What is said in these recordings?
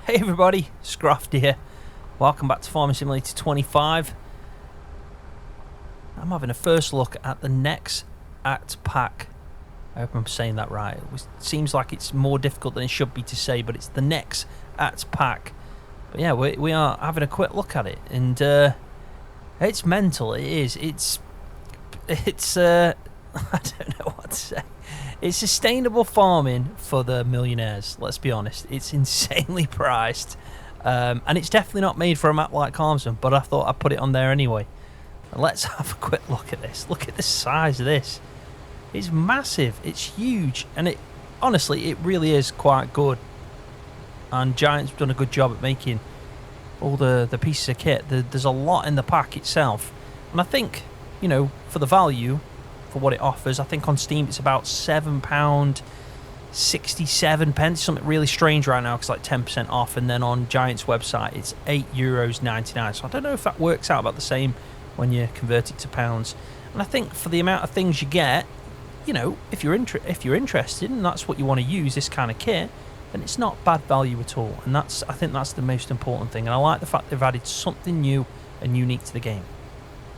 Hey everybody, Scroft here. Welcome back to Farming Simulator 25. I'm having a first look at the NEXAT Pack. I hope I'm saying that right. It seems like it's more difficult than it should be to say, but it's the NEXAT Pack. But yeah, we are having a quick look at it, and it's mental. It is. It's I don't know what to say. It's sustainable farming for the millionaires, let's be honest. It's insanely priced. And it's definitely not made for a map like Carmson, but I thought I'd put it on there anyway. And let's have a quick look at this. Look at the size of this. It's massive. It's huge. And honestly, it really is quite good. And Giant's done a good job at making all the pieces of kit. There's a lot in the pack itself. And I think, you know, for the value, for what it offers, I think on Steam it's about £7.67, something really strange right now because like 10% off, and then on Giant's website it's €8.99. So I don't know if that works out about the same when you convert it to pounds. And I think for the amount of things you get, you know, if you're interested and that's what you want to use, this kind of kit, then it's not bad value at all. And I think that's the most important thing. And I like the fact they've added something new and unique to the game.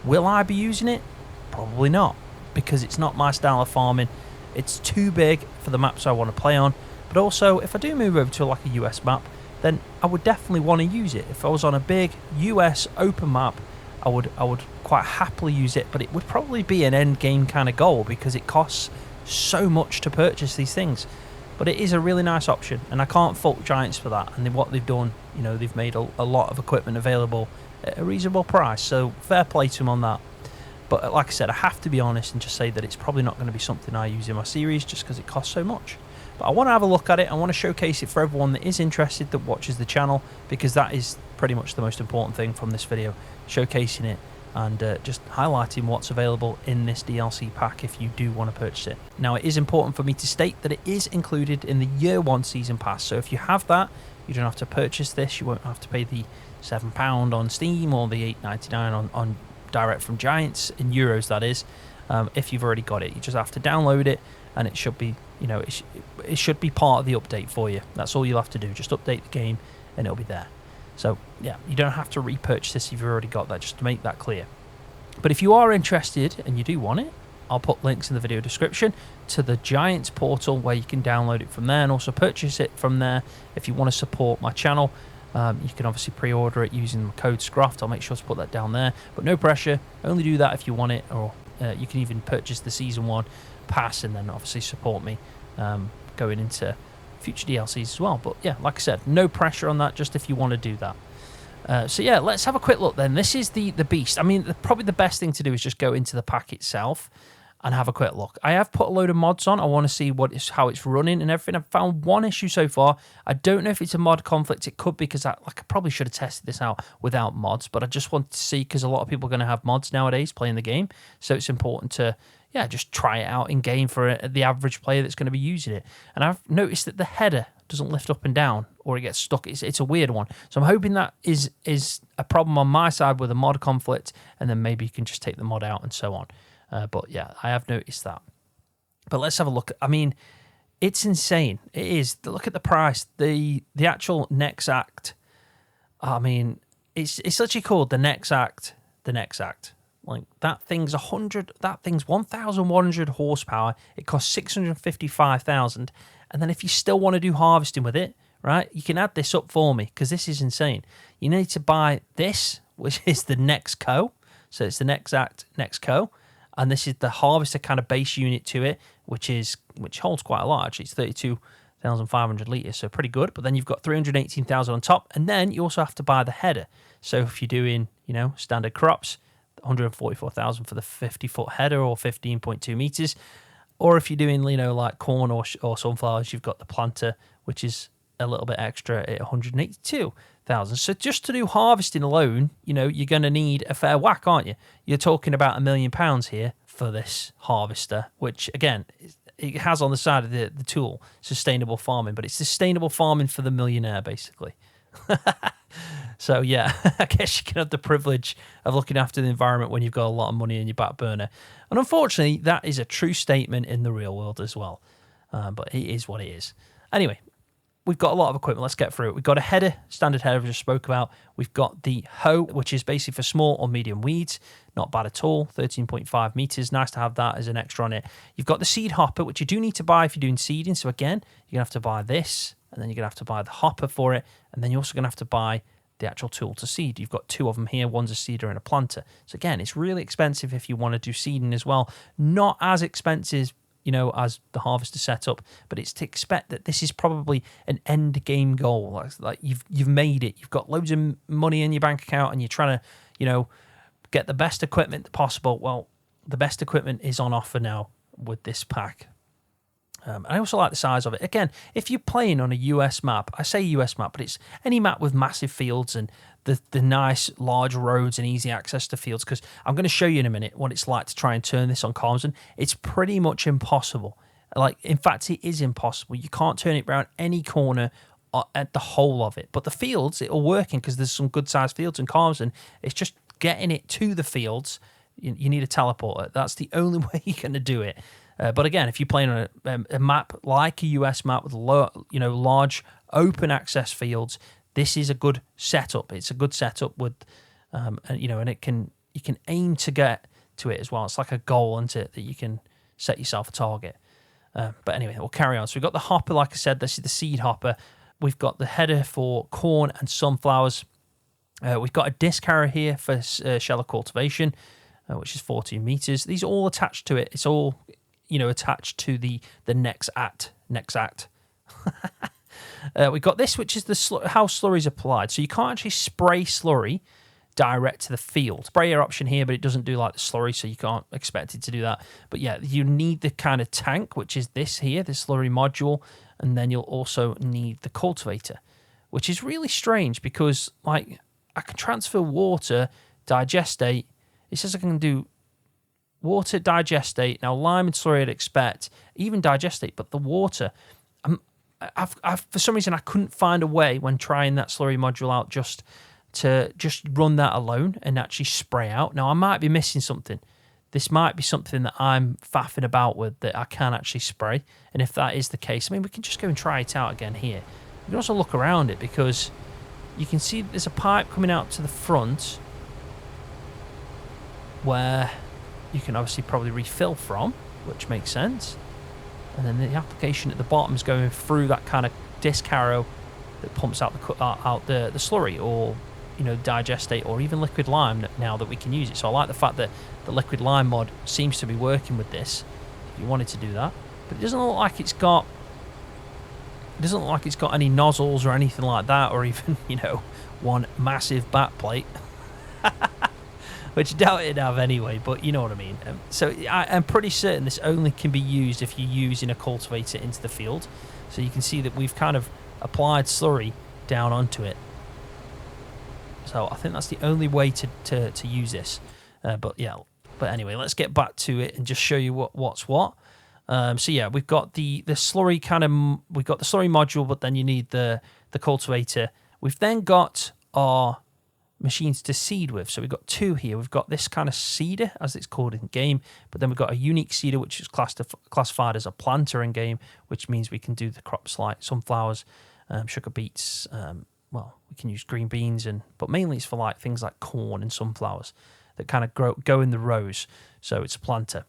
Will I be using it? Probably not, because it's not my style of farming. It's too big for the maps I want to play on. But also, if I do move over to like a US map, then I would definitely want to use it. If I was on a big US open map, I would quite happily use it, but it would probably be an end game kind of goal because it costs so much to purchase these things. But it is a really nice option, and I can't fault Giants for that. And what they've done, you know, they've made a lot of equipment available at a reasonable price, so fair play to them on that. But like I said, I have to be honest and just say that it's probably not going to be something I use in my series just because it costs so much. But I want to have a look at it. I want to showcase it for everyone that is interested, that watches the channel, because that is pretty much the most important thing from this video, showcasing it and just highlighting what's available in this DLC pack if you do want to purchase it. Now, it is important for me to state that it is included in the Year 1 Season Pass, so if you have that, you don't have to purchase this. You won't have to pay the £7 on Steam or the £8.99 on direct from Giants, in euros that is. If you've already got it, you just have to download it, and it should be, you know, it should be part of the update for you. That's all you'll have to do, just update the game and it'll be there. So yeah, you don't have to repurchase this if you've already got that, just to make that clear. But if you are interested and you do want it, I'll put links in the video description to the Giants portal where you can download it from there and also purchase it from there if you want to support my channel. You can obviously pre-order it using the code Scroft. I'll make sure to put that down there, but no pressure. Only do that if you want it, or you can even purchase the Season 1 pass and then obviously support me going into future DLCs as well. But yeah, like I said, no pressure on that, just if you want to do that. So yeah, let's have a quick look then. This is the beast. I mean, probably the best thing to do is just go into the pack itself and have a quick look. I have put a load of mods on. I want to see how it's running and everything. I've found one issue so far. I don't know if it's a mod conflict. It could be because I probably should have tested this out without mods, but I just wanted to see, because a lot of people are going to have mods nowadays playing the game, so it's important to just try it out in game for the average player that's going to be using it. And I've noticed that the header doesn't lift up and down, or it gets stuck. It's a weird one. So I'm hoping that is a problem on my side with a mod conflict, and then maybe you can just take the mod out and so on. But yeah, I have noticed that. But let's have a look. I mean, it's insane. It is. Look at the price. The actual NEXAT. I mean, it's literally called the NEXAT. The NEXAT. Like, that thing's 1,100 horsepower. It costs 655,000. And then if you still want to do harvesting with it, right, you can add this up for me, because this is insane. You need to buy this, which is the NEXCO. So it's the NEXAT NEXCO. And this is the harvester kind of base unit to it, which holds quite a lot, actually. It's 32,500 litres, so pretty good. But then you've got 318,000 on top, and then you also have to buy the header. So if you're doing, you know, standard crops, 144,000 for the 50-foot header, or 15.2 meters. Or if you're doing, you know, like corn or sunflowers, you've got the planter, which is a little bit extra at 182,000. So just to do harvesting alone, you know, you're going to need a fair whack, aren't you? You're talking about £1 million here for this harvester, which again, it has on the side of the tool sustainable farming, but it's sustainable farming for the millionaire, basically. So yeah, I guess you can have the privilege of looking after the environment when you've got a lot of money in your back burner. And unfortunately, that is a true statement in the real world as well. But it is what it is. Anyway, we've got a lot of equipment. Let's get through it. We've got a header, standard header we just spoke about. We've got the hoe, which is basically for small or medium weeds. Not bad at all. 13.5 meters. Nice to have that as an extra on it. You've got the seed hopper, which you do need to buy if you're doing seeding. So again, you're going to have to buy this, and then you're going to have to buy the hopper for it, and then you're also going to have to buy the actual tool to seed. You've got two of them here. One's a seeder and a planter. So again, it's really expensive if you want to do seeding as well. Not as expensive, you know, as the harvester setup, but it's to expect that this is probably an end game goal. Like you've made it. You've got loads of money in your bank account, and you're trying to, you know, get the best equipment possible. Well, the best equipment is on offer now with this pack. I also like the size of it. Again, if you're playing on a US map, I say US map, but it's any map with massive fields and the nice large roads and easy access to fields, because I'm going to show you in a minute what it's like to try and turn this on Carmsden. It's pretty much impossible. Like, in fact, it is impossible. You can't turn it around any corner at the whole of it. But the fields, it'll work in because there's some good sized fields in Carmsden. It's just getting it to the fields. You need a teleporter. That's the only way you're going to do it. But again, if you're playing on a map like a US map with large open access fields, this is a good setup. It's a good setup with, and you can aim to get to it as well. It's like a goal, isn't it, that you can set yourself a target. But anyway, we'll carry on. So we've got the hopper, like I said. This is the seed hopper. We've got the header for corn and sunflowers. We've got a disc harrow here for shallow cultivation, which is 14 meters. These are all attached to it. It's all attached to the NEXAT. We've got this, which is how slurry is applied. So you can't actually spray slurry direct to the field. Sprayer option here, but it doesn't do like the slurry, so you can't expect it to do that. But yeah, you need the kind of tank, which is this here, the slurry module, and then you'll also need the cultivator, which is really strange because, like, I can transfer water, digestate. It says I can do water, digestate. Now, lime and slurry I'd expect, even digestate, but the water, I've for some reason I couldn't find a way when trying that slurry module out just to run that alone and actually spray out. Now, I might be missing something. This might be something that I'm faffing about with that I can actually spray. And if that is the case, I mean, we can just go and try it out again here. We can also look around it because you can see there's a pipe coming out to the front where you can obviously probably refill from, which makes sense. And then the application at the bottom is going through that kind of disc harrow that pumps out the slurry, or digestate, or even liquid lime now that we can use it. So I like the fact that the liquid lime mod seems to be working with this if you wanted to do that. But it doesn't look like it's got any nozzles or anything like that, or even one massive back plate. Which I doubt it'd have anyway, but you know what I mean. So I'm pretty certain this only can be used if you're using a cultivator into the field. So you can see that we've kind of applied slurry down onto it. So I think that's the only way to use this. But anyway, let's get back to it and just show you what's what. So yeah, we've got the slurry we've got the slurry module, but then you need the cultivator. We've then got our machines to seed with. So we've got two here. We've got this kind of seeder, as it's called in game, but then we've got a unique seeder, which is classified as a planter in game, which means we can do the crops like sunflowers, sugar beets. We can use green beans, but mainly it's for like things like corn and sunflowers that kind of go in the rows. So it's a planter.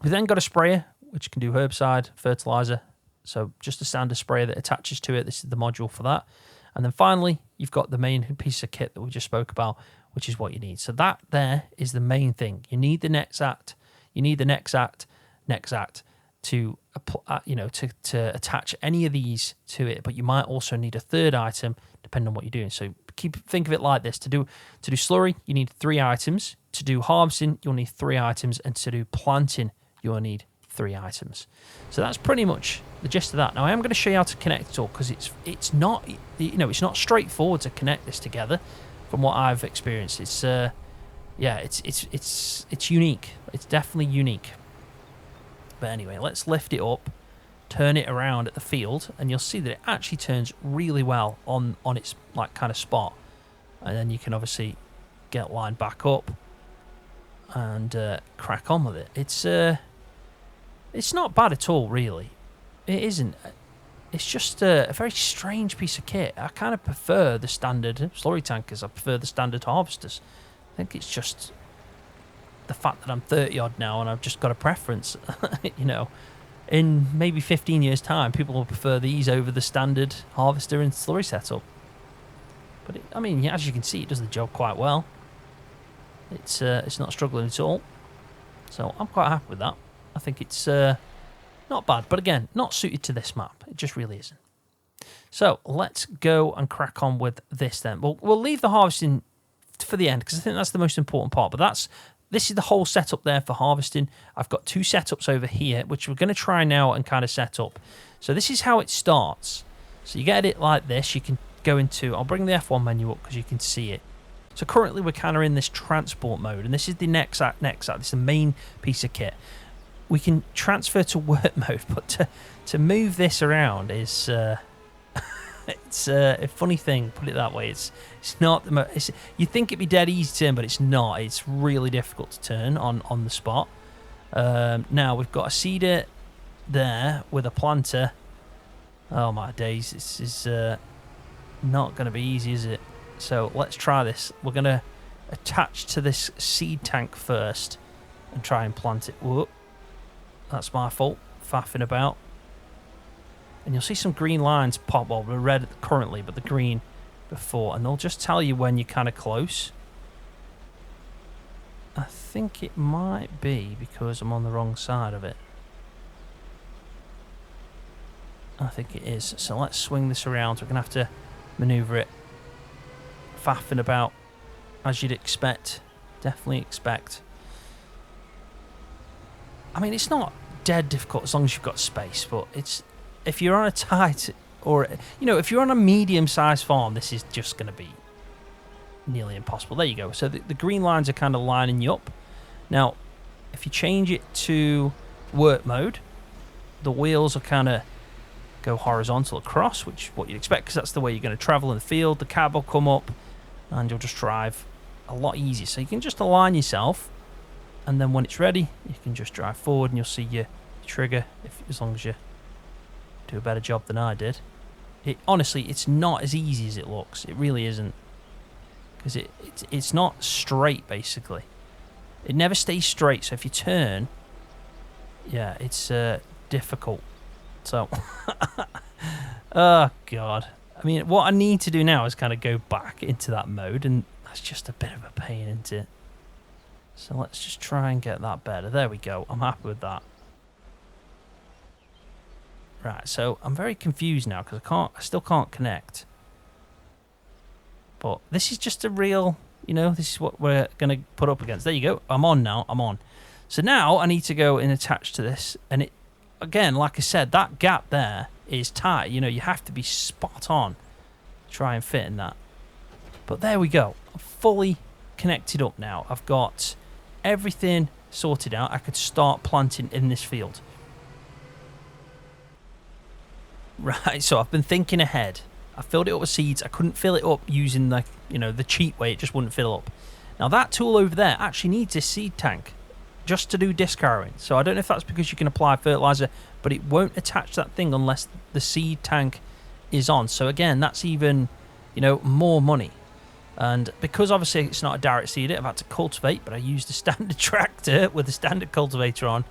We've then got a sprayer, which can do herbicide, fertilizer. So just a standard sprayer that attaches to it. This is the module for that. And then finally, you've got the main piece of kit that we just spoke about, which is what you need. So that there is the main thing. You need the NEXAT. You need the NEXAT to attach any of these to it. But you might also need a third item depending on what you're doing. So think of it like this: to do slurry, you need 3 items. To do harvesting, you'll need 3 items, and to do planting, you'll need 3 items. So that's pretty much the gist of that. Now I am going to show you how to connect it all, because it's not straightforward to connect this together from what I've experienced. It's it's unique. It's definitely unique. But anyway, let's lift it up, turn it around at the field, and you'll see that it actually turns really well on its like kind of spot. And then you can obviously get lined back up and crack on with it. It's not bad at all, really. It isn't. it's just a very strange piece of kit. I kind of prefer the standard slurry tankers. I prefer the standard harvesters. I think it's just the fact that I'm 30 odd now and I've just got a preference. You know, in maybe 15 years time, people will prefer these over the standard harvester and slurry setup. But I mean, as you can see, it does the job quite well. It's not struggling at all. So I'm quite happy with that. I think it's not bad, but again, not suited to this map. It just really isn't. So let's go and crack on with this then. We'll leave the harvesting for the end because I think that's the most important part. But this is the whole setup there for harvesting. I've got two setups over here, which we're going to try now and kind of set up. So this is how it starts. So you get it like this. You can go into, I'll bring the F1 menu up because you can see it. So currently we're kind of in this transport mode, and this is the NEXAT. This is the main piece of kit. We can transfer to work mode, but to move this around is it's a funny thing. Put it that way. It's not the you think it'd be dead easy to turn, but it's not. It's really difficult to turn on the spot. Now we've got a seeder there with a planter. Oh my days! This is not going to be easy, is it? So let's try this. We're going to attach to this seed tank first and try and plant it. Whoop. That's my fault, faffing about. And you'll see some green lines pop up. They're red currently, but the green before. And they'll just tell you when you're kind of close. I think it might be because I'm on the wrong side of it. I think it is. So let's swing this around. We're going to have to maneuver it. Faffing about, as you'd expect. Definitely expect. I mean, it's not dead difficult as long as you've got space, but it's if you're on a tight or, you know, if you're on a medium-sized farm, this is just going to be nearly impossible. There you go. So the green lines are kind of lining you up. Now, if you change it to work mode, the wheels will kind of go horizontal across, which is what you'd expect because that's the way you're going to travel in the field. The cab will come up and you'll just drive a lot easier. So you can just align yourself, and then when it's ready, you can just drive forward and you'll see your trigger, as long as you do a better job than I did. Honestly, it's not as easy as it looks. It really isn't. Because it's not straight, basically. It never stays straight, so if you turn, yeah, it's difficult. So, oh, God. I mean, what I need to do now is kind of go back into that mode, and that's just a bit of a pain, isn't it? So let's just try and get that better. There we go. I'm happy with that. Right, so I'm very confused now because I still can't connect. But this is just a real, you know, this is what we're going to put up against. There you go. I'm on now. I'm on. So now I need to go and attach to this. And it, again, like I said, that gap there is tight. You know, you have to be spot on to try and fit in that. But there we go. I'm fully connected up now. I've got everything sorted out. I could start planting in this field. Right, so I've been thinking ahead. I filled it up with seeds. I couldn't fill it up using the, you know, the cheap way. It just wouldn't fill up. Now that tool over there actually needs a seed tank just to do disc harrowing. So I don't know if that's because you can apply fertilizer, but it won't attach that thing unless the seed tank is on. So again, that's even, you know, more money. And because obviously it's not a direct seeder, I've had to cultivate, but I used a standard tractor with a standard cultivator on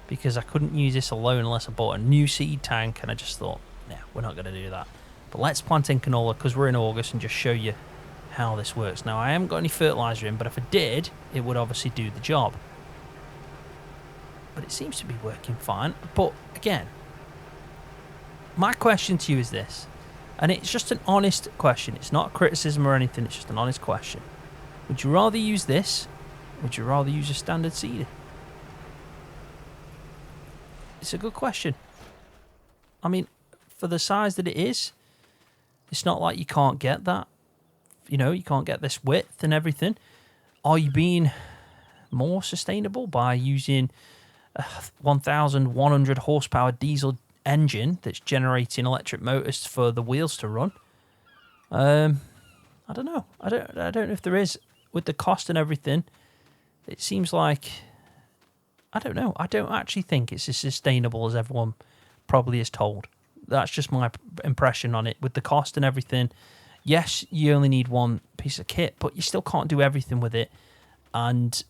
because I couldn't use this alone unless I bought a new seed tank, and I just thought, nah, we're not going to do that. But let's plant in canola because we're in August and just show you how this works. Now, I haven't got any fertilizer in, but if I did, it would obviously do the job. But it seems to be working fine. But again, my question to you is this, and it's just an honest question. It's not a criticism or anything. It's just an honest question. Would you rather use this? Or would you rather use a standard seeder? It's a good question. I mean, for the size that it is, it's not like you can't get that. You know, you can't get this width and everything. Are you being more sustainable by using a 1,100 horsepower diesel engine that's generating electric motors for the wheels to run? I don't know. I don't know if there is. With the cost and everything, it seems like, I don't know. I don't actually think it's as sustainable as everyone probably is told. That's just my impression on it. With the cost and everything, yes, you only need one piece of kit, but you still can't do everything with it. And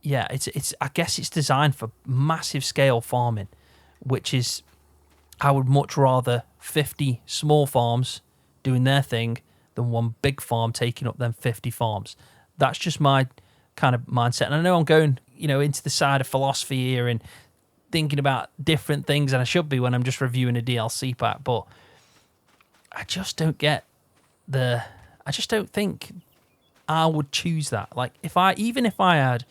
yeah, it's I guess it's designed for massive scale farming, which is, I would much rather 50 small farms doing their thing than one big farm taking up them 50 farms. That's just my kind of mindset. And I know I'm going, into the side of philosophy here and thinking about different things, and I should be when I'm just reviewing a DLC pack, but I just don't get I just don't think I would choose that. Like, even if I had,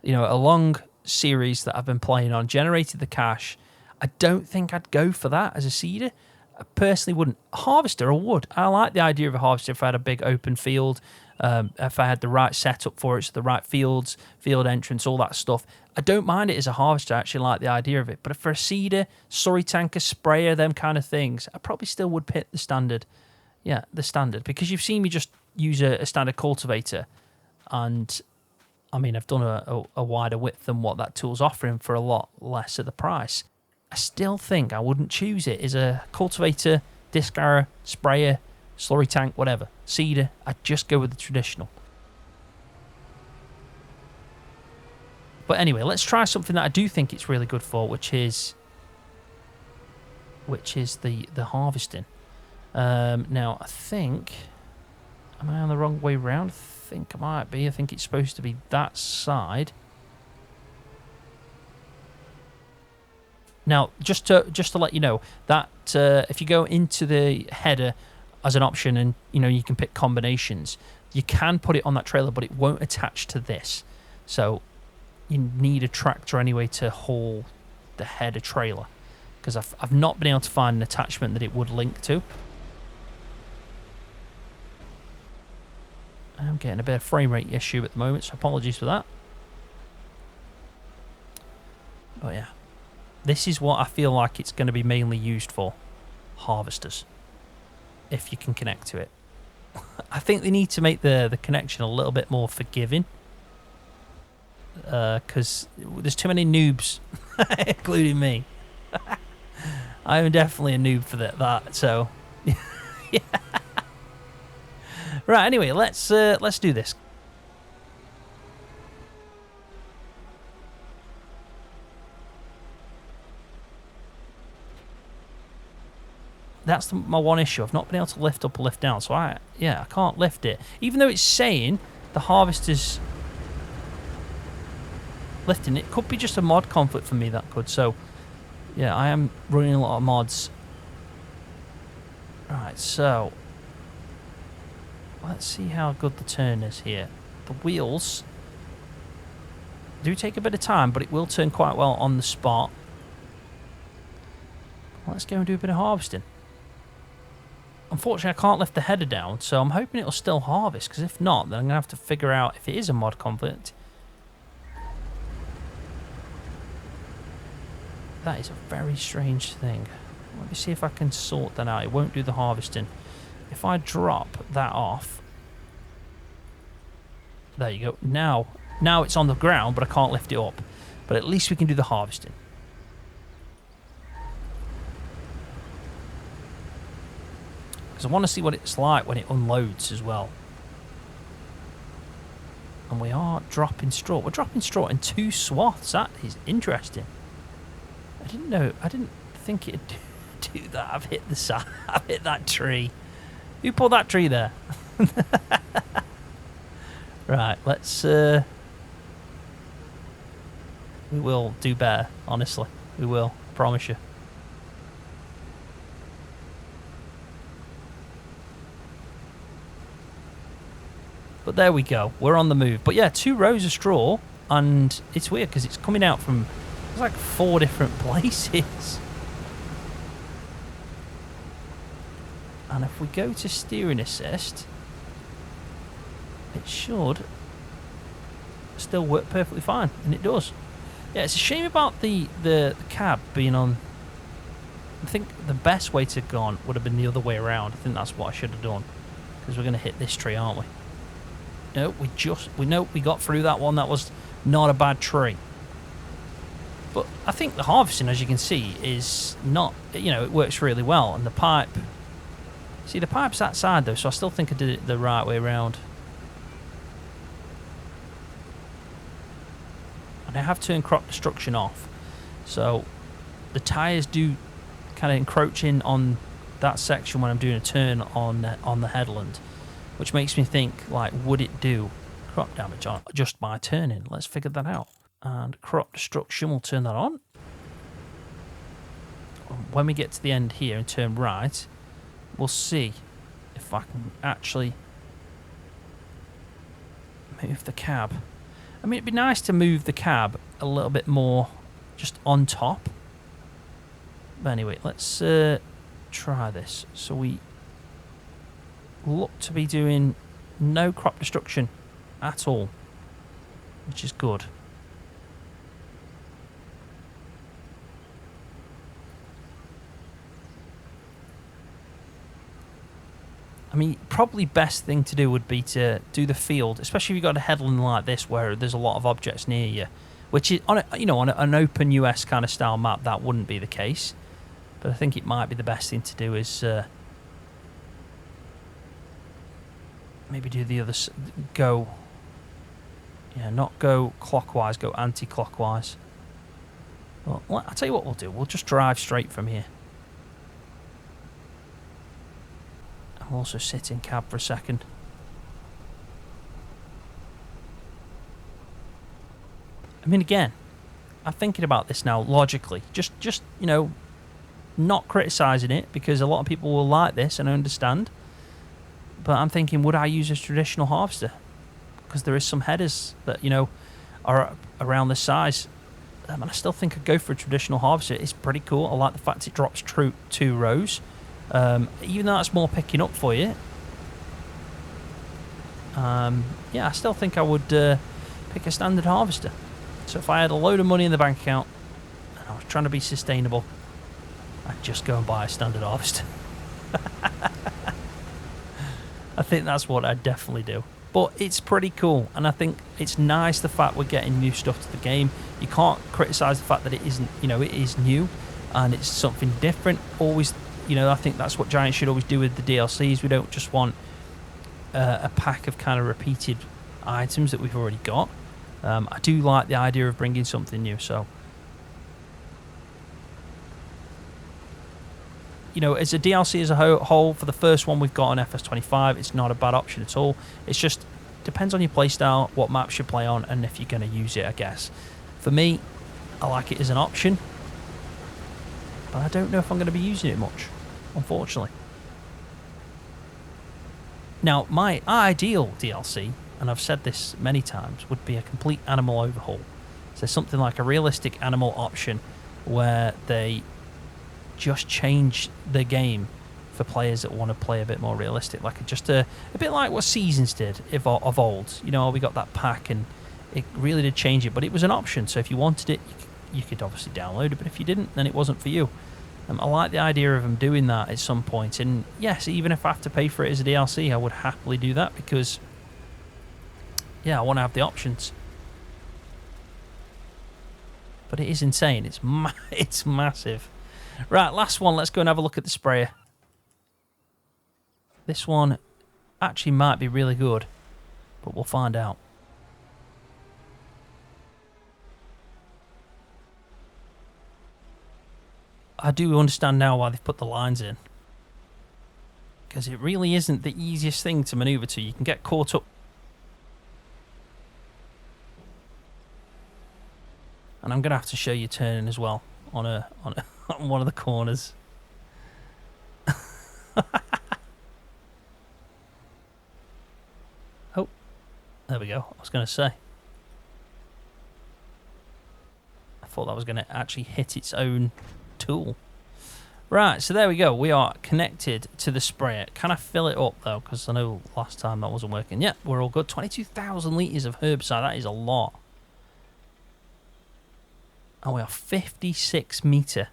a long series that I've been playing on, generated the cash, I don't think I'd go for that as a seeder. I personally wouldn't. A harvester, I would. I like the idea of a harvester if I had a big open field, if I had the right setup for it, so the right fields, field entrance, all that stuff. I don't mind it as a harvester. I actually like the idea of it. But for a seeder, slurry tanker, sprayer, them kind of things, I probably still would pick the standard. Yeah, the standard. Because you've seen me just use a standard cultivator, and I mean, I've done a wider width than what that tool's offering for a lot less of the price. I still think I wouldn't choose it as a cultivator, disc harrower, sprayer, slurry tank, whatever. Seeder, I'd just go with the traditional. But anyway, let's try something that I do think it's really good for, which is the harvesting. Now, I think, am I on the wrong way round? I think I might be. I think it's supposed to be that side. Now, just to let you know, that if you go into the header as an option and, you can pick combinations, you can put it on that trailer, but it won't attach to this. So you need a tractor anyway to haul the header trailer, because I've not been able to find an attachment that it would link to. I'm getting a bit of frame rate issue at the moment, so apologies for that. But yeah, this is what I feel like it's going to be mainly used for. Harvesters. If you can connect to it. I think they need to make the connection a little bit more forgiving. Because there's too many noobs, including me. I am definitely a noob for that, so... yeah. Right, anyway, let's do this. That's my one issue. I've not been able to lift up or lift down, so I can't lift it. Even though it's saying the harvester's lifting, it could be just a mod conflict for me, that could. So, yeah, I am running a lot of mods. Right, so let's see how good the turn is here. The wheels do take a bit of time, but it will turn quite well on the spot. Let's go and do a bit of harvesting. Unfortunately, I can't lift the header down, so I'm hoping it'll still harvest, because if not, then I'm going to have to figure out if it is a mod conflict. That is a very strange thing. Let me see if I can sort that out. It won't do the harvesting. If I drop that off... There you go. Now it's on the ground, but I can't lift it up. But at least we can do the harvesting. Because I want to see what it's like when it unloads as well. And we are dropping straw. We're dropping straw in 2 swaths. That is interesting. I didn't think it'd do that. I've hit the side. I've hit that tree. Who pulled that tree there? Right, let's... we will do better, honestly. We will. I promise you. But there we go. We're on the move. But yeah, 2 rows of straw. And it's weird because it's coming out from... It's like 4 different places. And if we go to steering assist, it should still work perfectly fine. And it does. Yeah, it's a shame about the cab being on... I think the best way to have gone would have been the other way around. I think that's what I should have done. Because we're going to hit this tree, aren't we? No, we got through that one. That was not a bad tree. But I think the harvesting, as you can see, is not, you know, it works really well. And the pipe, see, the pipe's that side though, so I still think I did it the right way around. And I have turned crop destruction off, so the tyres do kind of encroach in on that section when I'm doing a turn on the headland, which makes me think, like, would it do crop damage on just by turning? Let's figure that out. And crop destruction, we'll turn that on. When we get to the end here and turn right, we'll see if I can actually move the cab. I mean, it'd be nice to move the cab a little bit more just on top. But anyway, let's try this. So we look to be doing no crop destruction at all, which is good. I mean, probably best thing to do would be to do the field, especially if you've got a headland like this where there's a lot of objects near you, which is on a, you know, on an open US kind of style map that wouldn't be the case. But I think it might be the best thing to do is maybe do the other, go, yeah, not go clockwise, go anti-clockwise. Well, I'll tell you what we'll do. We'll just drive straight from here. I'll also sit in cab for a second. I mean, again, I'm thinking about this now logically. Just you know, not criticising it, because a lot of people will like this, and I understand. But I'm thinking, would I use a traditional harvester? Because there is some headers that, you know, are around this size. And I still think I'd go for a traditional harvester. It's pretty cool. I like the fact it drops true 2 rows. Even though that's more picking up for you. Yeah, I still think I would pick a standard harvester. So if I had a load of money in the bank account and I was trying to be sustainable, I'd just go and buy a standard harvester. I think that's what I'd definitely do. But it's pretty cool, and I think it's nice the fact we're getting new stuff to the game. You can't criticise the fact that it isn't, you know, it is new and it's something different. Always, you know, I think that's what Giant should always do with the DLCs. We don't just want a pack of kind of repeated items that we've already got. I do like the idea of bringing something new, so, you know, as a DLC as a whole, for the first one we've got on FS25, it's not a bad option at all. It's just depends on your playstyle, what maps you play on, and if you're going to use it, I guess. For me, I like it as an option, but I don't know if I'm going to be using it much, unfortunately. Now, my ideal DLC, and I've said this many times, would be a complete animal overhaul. So something like a realistic animal option where they just change the game for players that want to play a bit more realistic, like just a bit like what Seasons did of old. You know, we got that pack and it really did change it, but it was an option, so if you wanted it, you could obviously download it, but if you didn't, then it wasn't for you. I like the idea of them doing that at some point, and yes, even if I have to pay for it as a DLC, I would happily do that, because yeah, I want to have the options. But it is insane. It's massive. Right, last one. Let's go and have a look at the sprayer. This one actually might be really good, but we'll find out. I do understand now why they've put the lines in, because it really isn't the easiest thing to maneuver to. You can get caught up. And I'm going to have to show you turning as well on one of the corners. Oh, there we go. I was going to say. I thought that was going to actually hit its own tool. Right, so there we go. We are connected to the sprayer. Can I fill it up, though? Because I know last time that wasn't working. Yeah, we're all good. 22,000 litres of herbicide. That is a lot. And we are 56 metre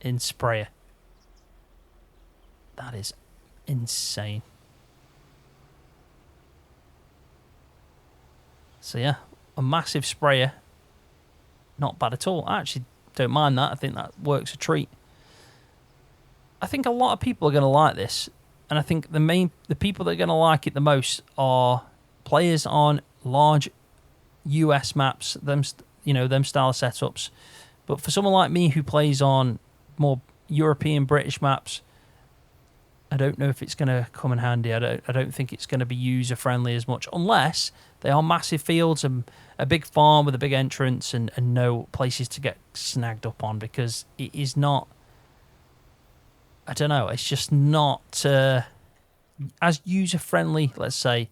in sprayer. That is insane. So yeah, a massive sprayer. not bad at all. I actually don't mind that. I think that works a treat. I think a lot of people are going to like this, and I think the people that are going to like it the most are players on large US maps, them style of setups. But for someone like me who plays on more European British maps, I don't know if it's going to come in handy. I don't think it's going to be user friendly as much, unless they are massive fields and a big farm with a big entrance and no places to get snagged up on, because it is not, I don't know, it's just not as user friendly, let's say,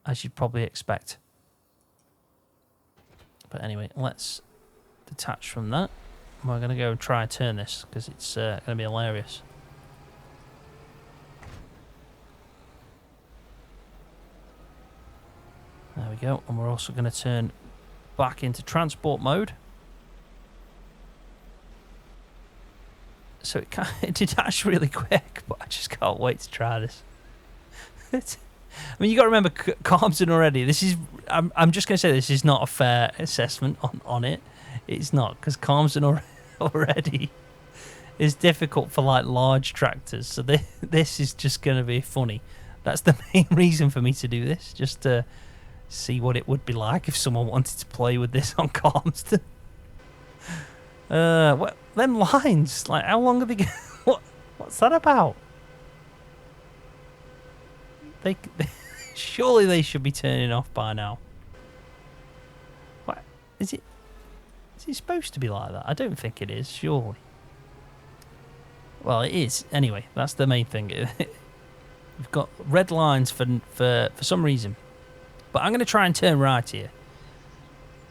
as you'd probably expect. But anyway, let's detach from that. We're going to go and try and turn this because it's going to be hilarious. There we go. And we're also going to turn back into transport mode. So it detached really quick, but I just can't wait to try this. I mean, you got to remember Carmston already. This is, I'm just going to say this is not a fair assessment on it. It's not, because Carmston already is difficult for like large tractors. So this is just going to be funny. That's the main reason for me to do this, just to see what it would be like if someone wanted to play with this on Carmston. What them lines? Like, how long are they? What's that about? They surely they should be turning off by now. What is it? Is it supposed to be like that? I don't think it is. Surely. Well, it is. Anyway, that's the main thing. We've got red lines for some reason, but I'm going to try and turn right here.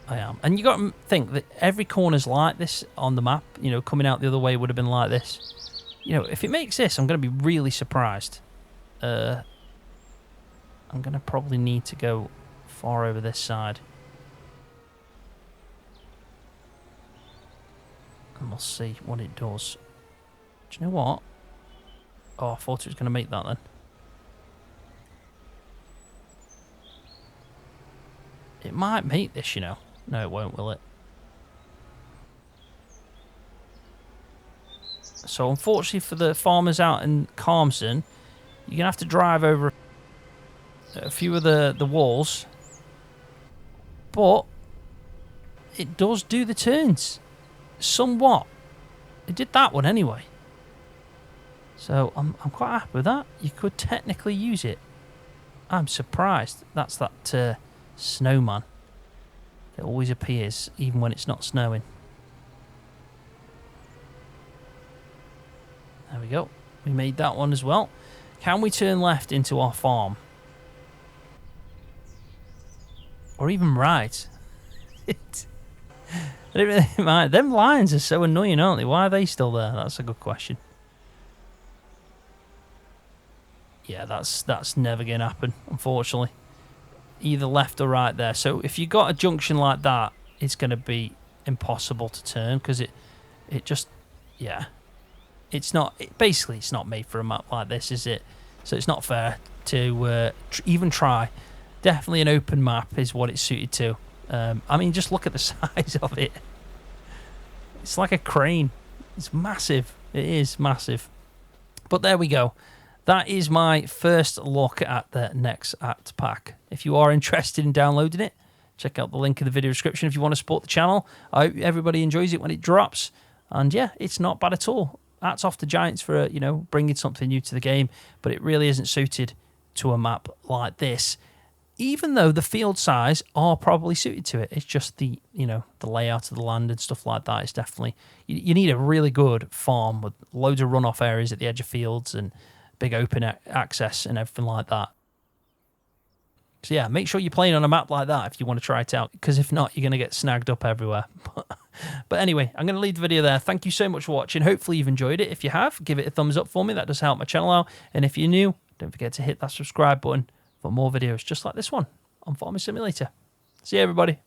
I am, and you got to think that every corner's like this on the map. You know, coming out the other way would have been like this. You know, if it makes this, I'm going to be really surprised. I'm going to probably need to go far over this side. And we'll see what it does. Do you know what? Oh, I thought it was going to make that then. It might make this, you know. No, it won't, will it? So, unfortunately for the farmers out in Carmston, you're going to have to drive over a few of the walls. But it does do the turns. Somewhat. It did that one anyway. So, I'm quite happy with that. You could technically use it. I'm surprised. That's that snowman. It always appears, even when it's not snowing. There we go. We made that one as well. Can we turn left into our farm? Or even right? I don't really mind. Them lines are so annoying, aren't they? Why are they still there? That's a good question. Yeah, that's never going to happen, unfortunately. Either left or right there. So if you got a junction like that, it's going to be impossible to turn because it just, yeah, it's not. Basically, it's not made for a map like this, is it? So it's not fair to even try. Definitely an open map is what it's suited to. I mean, just look at the size of it. It's like a crane. It's massive. It is massive. But there we go. That is my first look at the NEXAT pack. If you are interested in downloading it, check out the link in the video description if you want to support the channel. I hope everybody enjoys it when it drops. And yeah, it's not bad at all. Hats off to Giants for, you know, bringing something new to the game, but it really isn't suited to a map like this. Even though the field size are probably suited to it, it's just the, you know, the layout of the land and stuff like that is definitely, you need a really good farm with loads of runoff areas at the edge of fields and big open access and everything like that. So yeah, make sure you're playing on a map like that if you want to try it out, because if not, you're going to get snagged up everywhere. But anyway, I'm going to leave the video there. Thank you so much for watching. Hopefully you've enjoyed it. If you have, give it a thumbs up for me. That does help my channel out. And if you're new, don't forget to hit that subscribe button for more videos just like this one on Farming Simulator. See you, everybody.